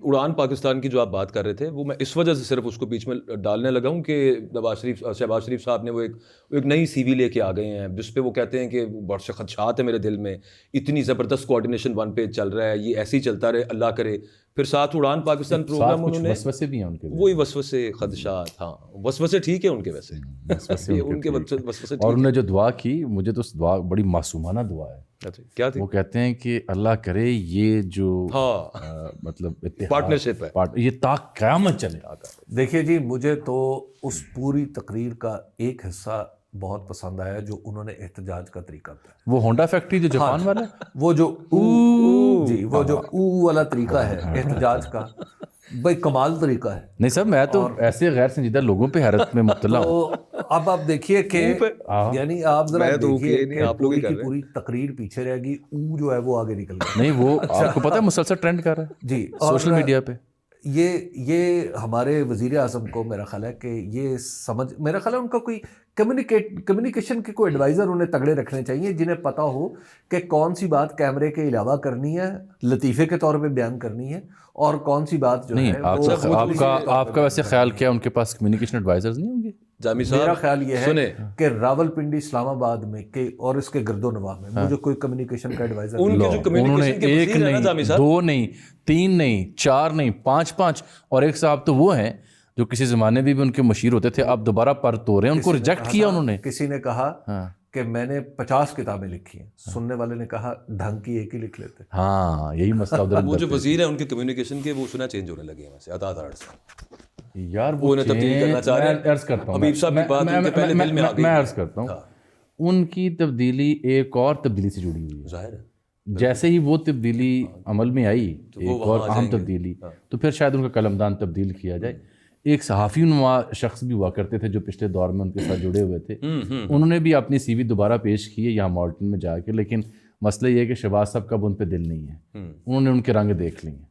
اڑان پاکستان کی جو آپ بات کر رہے تھے وہ میں اس وجہ سے صرف اس کو بیچ میں ڈالنے لگا ہوں کہ شہباز شریف صاحب نے وہ ایک نئی سی وی لے کے آ گئے ہیں جس پہ وہ کہتے ہیں کہ بہت سے خدشات ہیں میرے دل میں, اتنی زبردست کوآرڈینیشن ون پیج چل رہا ہے, یہ ایسے ہی چلتا رہے اللہ کرے. پھر ساتھ اڑان پاکستان پروگرام انہوں نے وسوسے بھی ہیں ان کے, وہی وسوسے خدشات, ہاں وسوسے ٹھیک ہے ان کے, ویسے ان کے وسوسے. اور انہوں نے جو دعا کی, مجھے تو دعا بڑی معصومانہ دعا ہے. کیا تھی؟ وہ کہتے ہیں کہ اللہ کرے یہ جو مطلب پارٹنرشپ ہے یہ تا قیامت چلے. دیکھیے جی, مجھے تو اس پوری تقریر کا ایک حصہ بہت پسند آیا جو انہوں نے احتجاج کا طریقہ تھا. وہ ہونڈا فیکٹری جو جاپان والا ہے, وہ جو جی وہ جو والا طریقہ ہے احتجاج کا, بھائی کمال طریقہ ہے. نہیں صاحب, میں تو ایسے غیر سنجیدہ لوگوں پہ حیرت میں مبتلا ہوں. تو اب آپ دیکھیے کہ یعنی آپ ذرا دیکھیے کہ پوری کی پوری تقریر پیچھے رہے گی, جو ہے وہ آگے نکل گیا. نہیں وہ آپ کو پتہ ہے مسلسل ٹرینڈ کر رہا ہے جی سوشل میڈیا پہ. یہ ہمارے وزیر اعظم کو میرا خیال ہے کہ یہ سمجھ, میرا خیال ہے ان کا کوئی کمیونیکیشن کے کوئی ایڈوائزر انہیں تگڑے رکھنے چاہیے جنہیں پتہ ہو کہ کون سی بات کیمرے کے علاوہ کرنی ہے, لطیفے کے طور پہ بیان کرنی ہے, اور کون سی بات جو ہے. آپ کا ویسے خیال کیا ان کے پاس کمیونیکیشن ایڈوائزرز نہیں ہوں گے؟ جامی صاحب میرا خیال یہ ہے کہ راول پنڈی اسلام آباد میں اور اس کے گرد و نواح میں مجھے کوئی کمیونیکیشن کا ایڈوائزر انہوں نے ایک نہیں, دو نہیں, تین نہیں, چار نہیں, پانچ, اور ایک صاحب تو وہ ہیں جو کسی زمانے میں بھی ان کے مشیر ہوتے تھے, اب دوبارہ پرت ہو رہے ہیں. ان کو ریجیکٹ کیا انہوں نے. کسی نے کہا کہ میں نے 50 کتابیں لکھی ہیں, سننے والے نے کہا ڈھنگ کی ایک ہی لکھ لیتے. ہاں یہی مسئلہ. وہ جو وزیر ہیں ان کے کمیونیکیشن کے وہ سنا چینج ہونے لگے ہیں ویسے عطا یار, وہ تبدیل کرنا چاہ رہے ہیں. میں عرض کرتا ہوں, میں عرض کرتا ہوں ان کی تبدیلی ایک اور تبدیلی سے جڑی ہوئی ہے. ظاہر ہے جیسے ہی وہ تبدیلی عمل میں آئی, ایک اور اہم تبدیلی, تو پھر شاید ان کا قلمدان تبدیل کیا جائے. ایک صحافی نما شخص بھی ہوا کرتے تھے جو پچھلے دور میں ان کے ساتھ جڑے ہوئے تھے, انہوں نے بھی اپنی سی وی دوبارہ پیش کی ہے یہاں مالٹن میں جا کے, لیکن مسئلہ یہ ہے کہ شہباز صاحب کا ان پہ دل نہیں ہے, انہوں نے ان کے رنگ دیکھ لی ہیں.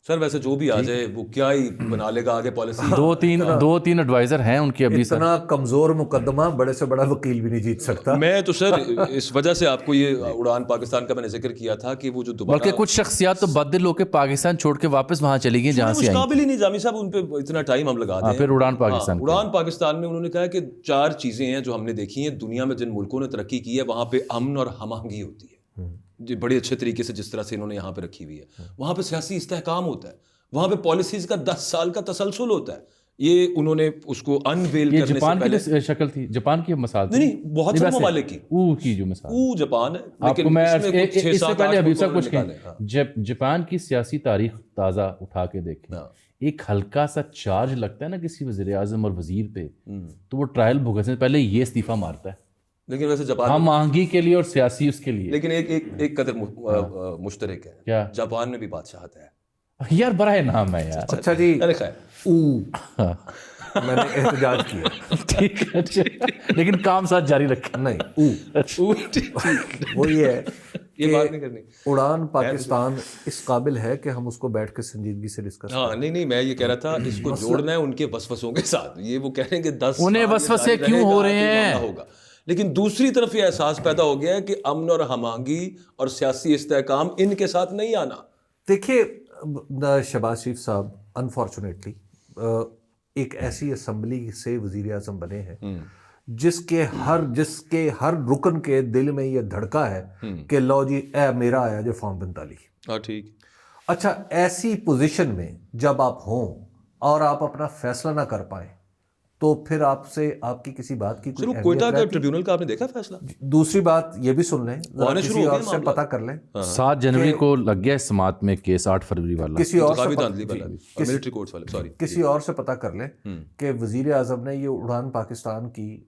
سر ویسے جو بھی آ جائے وہ کیا ہی بنا لے گا آگے پالیسی. دو تین ایڈوائزر ہیں ان کی ابھی. اتنا کمزور مقدمہ بڑے سے بڑا وکیل بھی نہیں جیت سکتا. میں تو سر اس وجہ سے آپ کو یہ اڑان پاکستان کا میں نے ذکر کیا تھا کہ وہ جو دوبارہ, بلکہ کچھ شخصیات تو بدل ہو کے پاکستان چھوڑ کے واپس وہاں چلی گئی جہاں سے قابل ہی نہیں. جامی صاحب ان پہ اتنا ٹائم ہم لگا دیں. پھر اڑان پاکستان میں انہوں نے کہا کہ 4 چیزیں ہیں جو ہم نے دیکھی ہیں دنیا میں, جن ملکوں نے ترقی کی ہے وہاں پہ امن اور ہم آہنگی ہوتی ہے جی بڑے اچھے طریقے سے, جس طرح سے انہوں نے یہاں پہ رکھی ہوئی ہے. وہاں پہ سیاسی استحکام ہوتا ہے, وہاں پہ پالیسیز کا 10 سال کا تسلسل ہوتا ہے. یہ انہوں نے اس کو انویل کرنے سے پہلے, جاپان کی شکل تھی, جاپان کی مثال نہیں بہت سے ممالک کی جو مثال جاپان ہے. آپ کو میں اس سے پہلے ابھی سب کچھ کہیں, جاپان کی سیاسی تاریخ تازہ اٹھا کے دیکھیں, ایک ہلکا سا چارج لگتا ہے نا کسی وزیر اعظم اور وزیر پہ, تو وہ ٹرائل بھگتنے سے پہلے یہ استعفیٰ مارتا ہے. لیکن ویسے جاپان ہم آہنگی کے لیے اور سیاسی اس کے لیے, لیکن ایک قدر مشترک ہے. کیا جاپان میں بھی بادشاہت ہے یار, براہ نام ہے یار. اچھا جی, میں نے احتجاج کیا ٹھیک ہے, لیکن کام ساتھ جاری رکھا. نہیں وہ یہ ہے یہ بات نہیں کرنی. اڑان پاکستان اس قابل ہے کہ ہم اس کو بیٹھ کے سنجیدگی سے ڈسکس کریں. ہاں نہیں میں یہ کہہ رہا تھا اس کو جوڑنا ہے ان کے وسوسوں کے ساتھ. یہ وہ کہہ رہے ہیں کہ 10 انہیں وسوسے کیوں ہو رہے ہیں ہوگا, لیکن دوسری طرف یہ احساس پیدا ہو گیا ہے کہ امن اور ہم آہنگی اور سیاسی استحکام ان کے ساتھ نہیں آنا. دیکھیے شہباز شریف صاحب انفارچونیٹلی ایک ایسی اسمبلی سے وزیر اعظم بنے ہیں جس کے ہر رکن کے دل میں یہ دھڑکا ہے کہ لو جی اے میرا آیا جو فارم 45. ٹھیک. اچھا, ایسی پوزیشن میں جب آپ ہوں اور آپ اپنا فیصلہ نہ کر پائیں تو پھر آپ سے آپ کی کسی بات کی کوئی کوئٹہ کا ٹریبیونل کا آپ نے دیکھا فیصلہ. دوسری بات یہ بھی سن لیں, کسی اور سے پتہ کر لیں. 7 جنوری کو لگ گیا اس سماعت میں کیس, 8 فروری والا کسی اور سے پتہ کر لیں کہ وزیر اعظم نے یہ اڑان پاکستان کی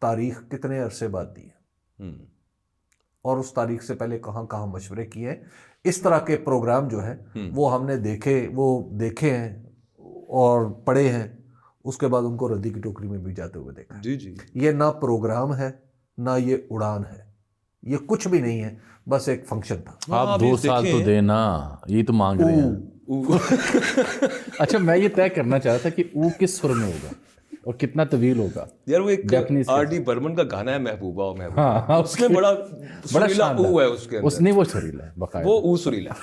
تاریخ کتنے عرصے بعد دی ہے, اور اس تاریخ سے پہلے کہاں کہاں مشورے کیے ہیں. اس طرح کے پروگرام جو ہیں وہ ہم نے دیکھے ہیں اور پڑھے ہیں, اس کے بعد ان کو ردی کی ٹوکری میں بھی جاتے ہوئے دیکھا. جی یہ نہ پروگرام ہے نہ یہ اڑان ہے, یہ کچھ بھی نہیں ہے, بس ایک فنکشن تھا. آپ 2 سال تو دینا, یہ تو مانگ رہے ہیں. اچھا, میں یہ طے کرنا چاہ رہا تھا کہ کس سر میں ہوگا اور کتنا طویل ہوگا. یار وہ ایک آر ڈی برمن کا گانا ہے محبوبہ, اس میں بڑا سریلا ہے, اس کے اس نے وہ سریلا ہے, وہ سریلا